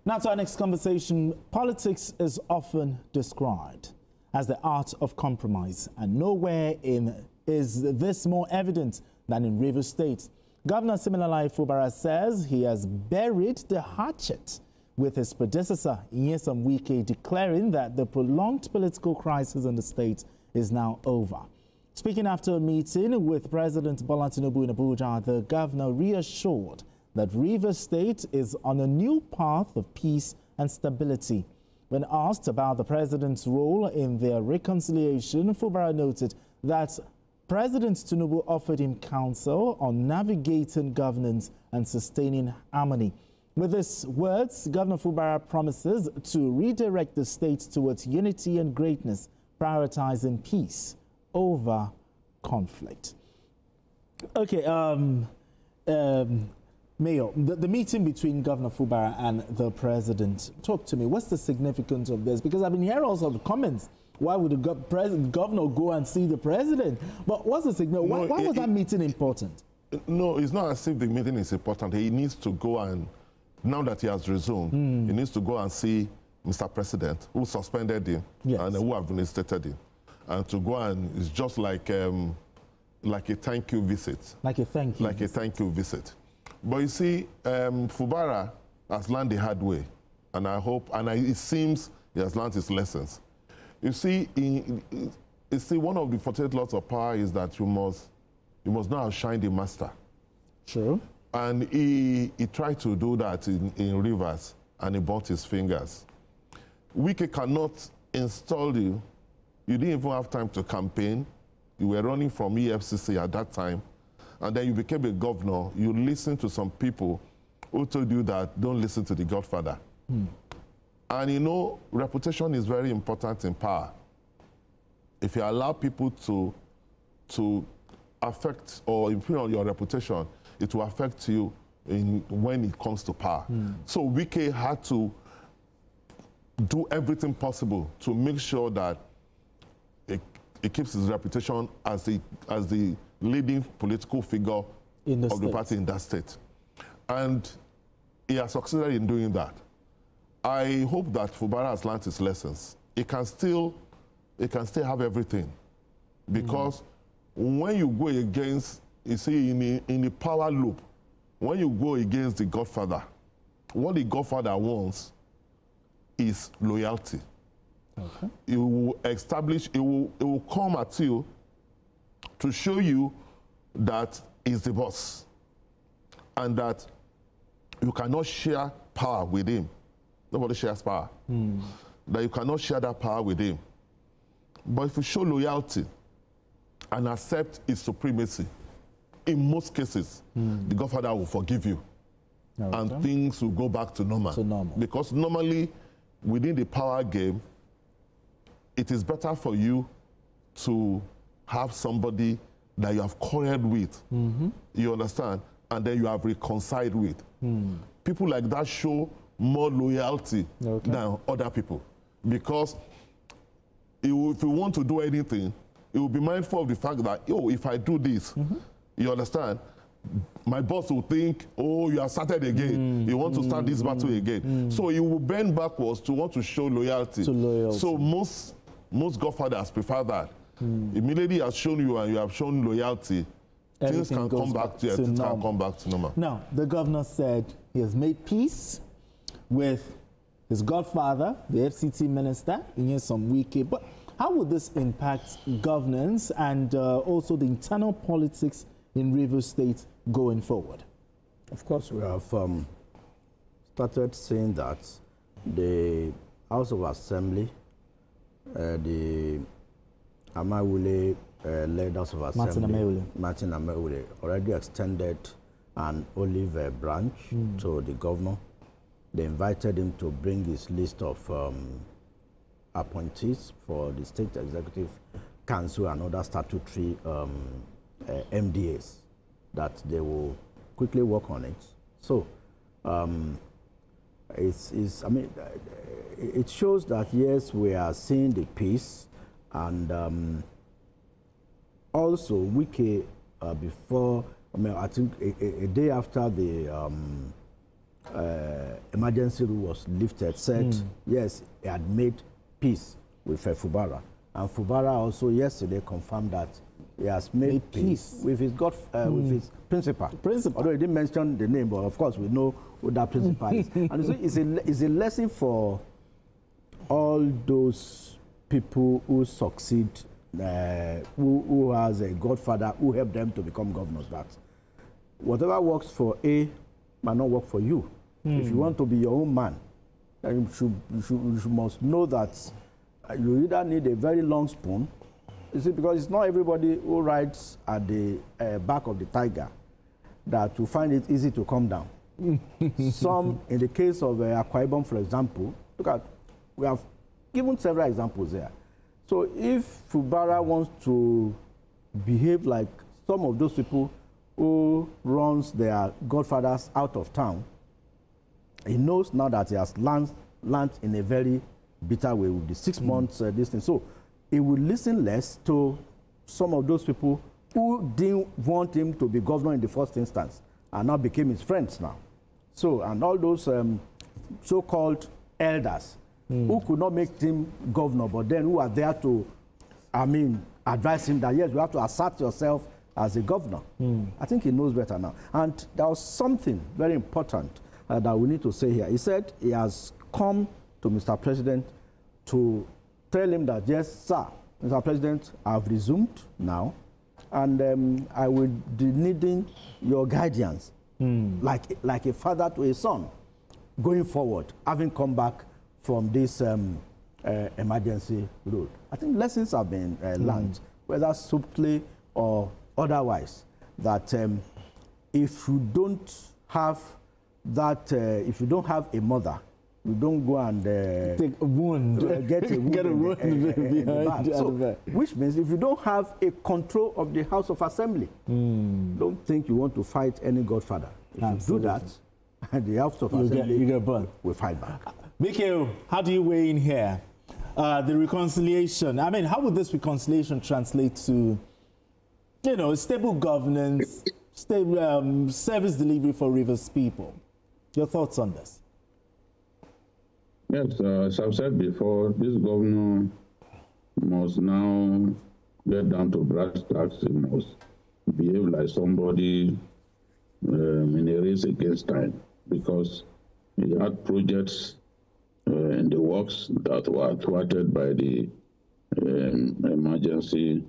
Now to our next conversation. Politics is often described as the art of compromise, and nowhere is this more evident than in Rivers State. Governor Siminalayi Fubara says he has buried the hatchet, with his predecessor, Nyesom Wike, declaring that the prolonged political crisis in the state is now over. Speaking after a meeting with President Bola Tinubu in Abuja, the governor reassured that Rivers State is on a new path of peace and stability. When asked about the president's role in their reconciliation, Fubara noted that President Tinubu offered him counsel on navigating governance and sustaining harmony. With his words, Governor Fubara promises to redirect the state towards unity and greatness, prioritizing peace over conflict. Okay, Mayor, the meeting between Governor Fubara and the president, talk to me. What's the significance of this? Because I've been hearing also the comments. Why would the governor go and see the president? But what's the significance? Why was that meeting important? No, it's not as if the meeting is important. He needs to go and, now that he has resumed, he needs to go and see Mr. President, who suspended him and who administrated him. And to go and, it's just like a thank you visit. Like a thank you visit. But you see, Fubara has learned the hard way, and I hope, it seems he has learned his lessons. You see, one of the 48 laws of power is that you must not outshine the master. True. And he tried to do that in Rivers, and he burnt his fingers. Wike cannot install you. You didn't even have time to campaign. You were running from EFCC at that time. And then you became a governor. You listened to some people who told you that don't listen to the Godfather. And you know, reputation is very important in power. If you allow people to affect or improve on your reputation, it will affect you when it comes to power. So Wike had to do everything possible to make sure that it keeps his reputation as the leading political figure of the party in that state. And he has succeeded in doing that. I hope that Fubara has learned his lessons. He can still have everything. Because when you go against, you see, in the power loop, when you go against the Godfather, what the Godfather wants is loyalty. Okay. It will establish, it will come at you to show you that he's the boss and that you cannot share power with him. Nobody shares power. That you cannot share that power with him. But if you show loyalty and accept his supremacy, in most cases, the Godfather will forgive you. And things will go back to normal. Because normally, within the power game, it is better for you to have somebody that you have quarreled with, you understand, and then you have reconciled with. People like that show more loyalty than other people. Because if you want to do anything, you will be mindful of the fact that, oh, if I do this, you understand, my boss will think, oh, you have started again. You want to start this battle again. So you will bend backwards to want to show loyalty. So most Godfathers prefer that. Immediately he has shown you and you have shown loyalty, things can come back to normal. Now, the governor said he has made peace with his godfather, the FCT minister, Nyesom Wike. But how will this impact governance and also the internal politics in Rivers State going forward? Of course, we have started seeing that the House of Assembly, the Amawule led House of Assembly, Martin Amawule, already extended an olive branch to the governor. They invited him to bring his list of appointees for the State Executive Council and other statutory MDAs, that they will quickly work on it. So it shows that, yes, we are seeing the peace, and also Wike, before, I think a day after the emergency rule was lifted, said, yes, he had made peace with Fubara. And Fubara also yesterday confirmed that he has made peace with his with his principal. Although he didn't mention the name, but of course we know who that principal is. And so it's a lesson for all those people who succeed, who has a godfather who helped them to become governors, that whatever works for A might not work for you. If you want to be your own man, then you must know that you either need a very long spoon. You see, because it's not everybody who rides at the back of the tiger that will find it easy to come down. Some, in the case of Akwa Ibom, for example, look at, we have given several examples there. So if Fubara wants to behave like some of those people who runs their godfathers out of town, he knows now that he has landed in a very bitter way with the 6 months this thing. So he will listen less to some of those people who didn't want him to be governor in the first instance and now became his friends now. So, and all those so-called elders who could not make him governor, but then who are there to, advise him that, yes, you have to assert yourself as a governor. I think he knows better now. And there was something very important that we need to say here. He said he has come to Mr. President to tell him that, yes, sir, Mr. President, I've resumed now, and I will be needing your guidance, like a father to a son, going forward, having come back from this emergency rule. I think lessons have been learned, whether subtly or otherwise, that if you don't have that, if you don't have a mother, you don't go and take a wound, get a wound, in the back. So, which means if you don't have a control of the House of Assembly, don't think you want to fight any godfather. If you do that, the House of Assembly will fight back. Mikhail, how do you weigh in here? The reconciliation, how would this reconciliation translate to, stable governance, stable service delivery for Rivers people? Your thoughts on this? Yes, as I've said before, this governor must now get down to brass tacks. He must behave like somebody in a race against time, because he had projects in the works that were thwarted by the emergency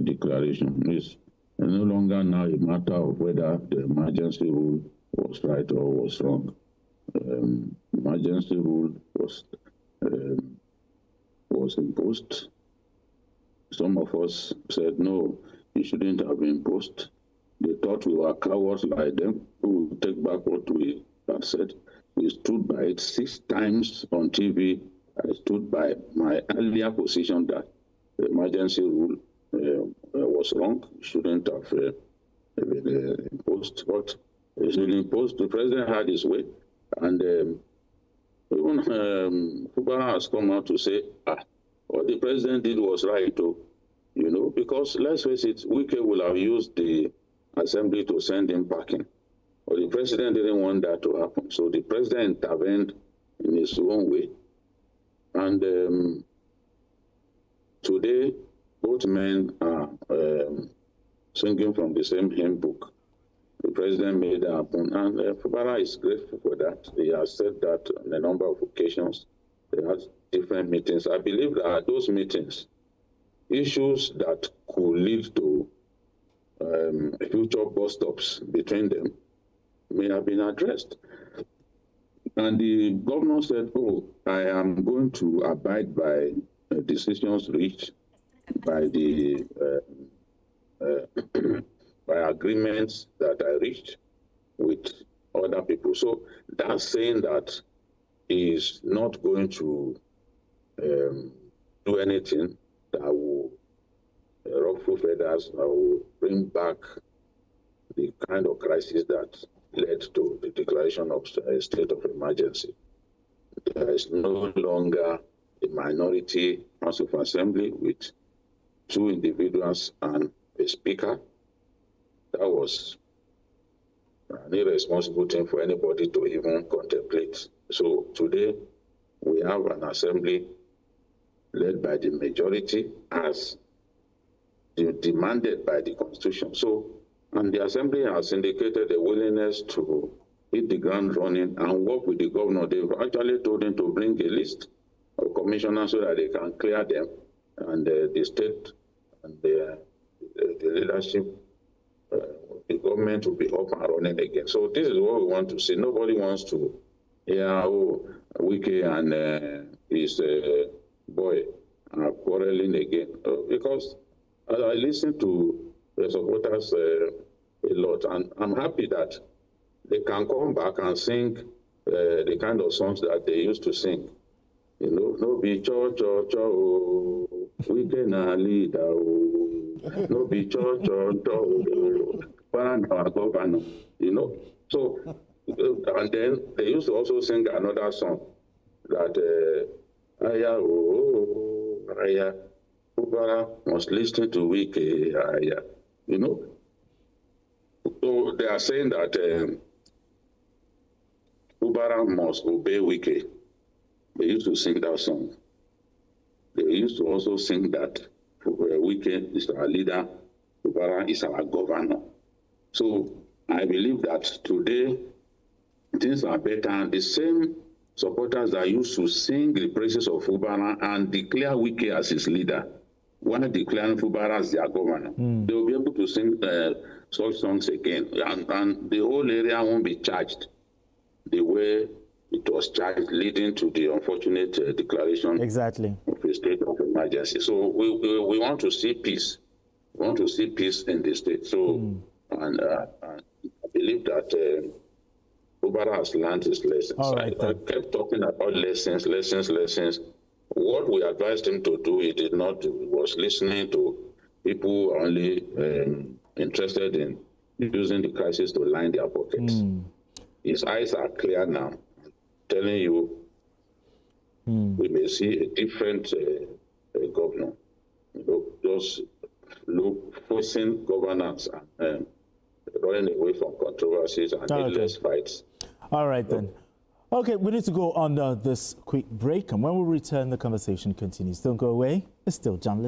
declaration. It's no longer now a matter of whether the emergency rule was right or was wrong. Emergency rule was imposed. Some of us said, no, it shouldn't have been imposed. They thought we were cowards like them, who would take back what we had said. We stood by it 6 times on TV. I stood by my earlier position that the emergency rule was wrong. It shouldn't have been imposed, but it should be imposed. The president had his way. And even Fubara has come out to say, what the president did was right, too. Because let's face it, Wike will have used the assembly to send him packing. But the president didn't want that to happen. So the president intervened in his own way. And today, both men are singing from the same hymn book. The president made that happen, and Fubara is grateful for that. He has said that on a number of occasions. They had different meetings. I believe that at those meetings, issues that could lead to future bust-ups between them may have been addressed. And the governor said, I am going to abide by decisions reached by the by agreements that I reached with other people. So that's saying that he is not going to do anything that will ruffle feathers or will bring back the kind of crisis that led to the declaration of a state of emergency. There is no longer a minority House of Assembly with 2 individuals and a speaker. That was an irresponsible thing for anybody to even contemplate. So today, we have an assembly led by the majority as demanded by the Constitution. So, and the Assembly has indicated a willingness to hit the ground running and work with the governor. They've actually told him to bring a list of commissioners so that they can clear them, and the state and the leadership, the government will be up and running again. So this is what we want to see. Nobody wants to hear, oh, Wike and his boy are quarreling again. Because I listen to the supporters a lot, and I'm happy that they can come back and sing the kind of songs that they used to sing. You know, no be cho cho cho, Wike na leader, no be cho cho cho, our governor. You know, so and then they used to also sing another song that Aya Aya Fubara must listen to Wike Aya. You know, so they are saying that Fubara must obey Wike. They used to sing that song. They used to also sing that Wike is our leader, Fubara is our governor. So I believe that today things are better. The same supporters that used to sing the praises of Fubara and declare Wike as his leader, while declaring Fubara as their governor, they will be able to sing such songs again, and the whole area won't be charged the way it was charged, leading to the unfortunate declaration of a state of emergency. So we want to see peace. We want to see peace in the state. So, and I believe that Fubara has learned his lessons. I kept talking about lessons. What we advised him to do, he did not do. He was listening to people only interested in using the crisis to line their pockets. His eyes are clear now. I'm telling you, we may see a different governor. You know, just forcing governance and running away from controversies and needless fights. All right, then. Okay, we need to go on this quick break, and when we return, the conversation continues. Don't go away. It's still journalism.